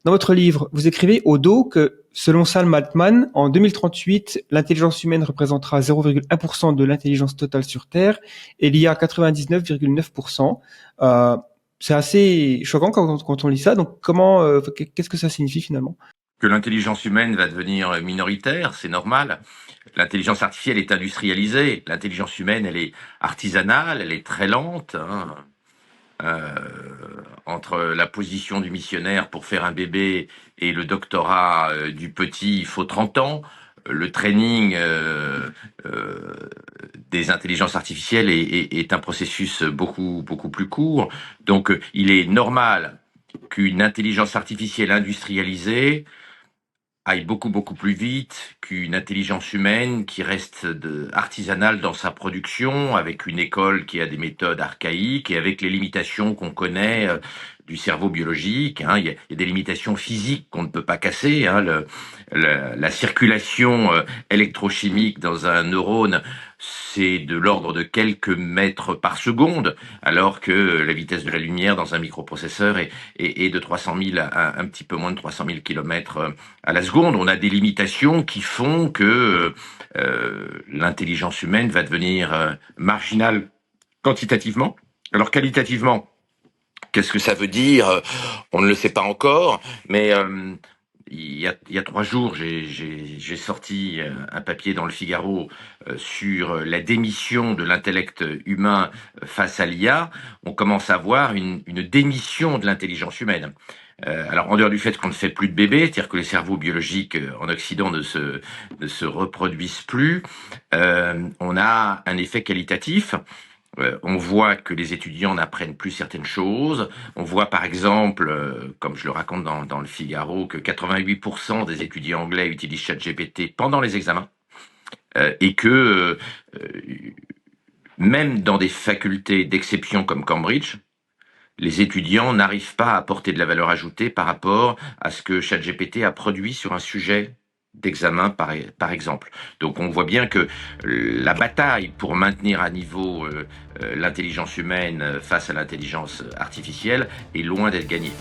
Dans votre livre, vous écrivez au dos que, selon Sam Altman, en 2038, l'intelligence humaine représentera 0,1% de l'intelligence totale sur Terre et l'IA 99,9%. Euh, c'est assez choquant quand on lit ça. Donc, qu'est-ce que ça signifie finalement? Que l'intelligence humaine va devenir minoritaire, c'est normal. L'intelligence artificielle est industrialisée. L'intelligence humaine, elle est artisanale, elle est très lente. Euh, Entre la position du missionnaire pour faire un bébé et le doctorat du petit, il faut 30 ans. Le training des intelligences artificielles est un processus beaucoup plus court. Donc, il est normal qu'une intelligence artificielle industrialisée aille beaucoup plus vite qu'une intelligence humaine qui reste artisanale dans sa production, avec une école qui a des méthodes archaïques et avec les limitations qu'on connaît du cerveau biologique. Il y a des limitations physiques qu'on ne peut pas casser. La circulation électrochimique dans un neurone, c'est de l'ordre de quelques mètres par seconde, alors que la vitesse de la lumière dans un microprocesseur est de 300 000 à un petit peu moins de 300 000 kilomètres à la seconde. On a des limitations qui font que l'intelligence humaine va devenir marginale quantitativement. Alors qualitativement, qu'est-ce que ça veut dire? On ne le sait pas encore, mais il y a 3 jours, j'ai sorti un papier dans le Figaro sur la démission de l'intellect humain face à l'IA. On commence à voir une démission de l'intelligence humaine. Alors, en dehors du fait qu'on ne fait plus de bébés, c'est-à-dire que les cerveaux biologiques en Occident ne se reproduisent plus, on a un effet qualitatif. On voit que les étudiants n'apprennent plus certaines choses. On voit par exemple, comme je le raconte dans le Figaro, que 88% des étudiants anglais utilisent ChatGPT pendant les examens et que même dans des facultés d'exception comme Cambridge, les étudiants n'arrivent pas à apporter de la valeur ajoutée par rapport à ce que ChatGPT a produit sur un sujet d'examen, par exemple. Donc on voit bien que la bataille pour maintenir à niveau l'intelligence humaine face à l'intelligence artificielle est loin d'être gagnée.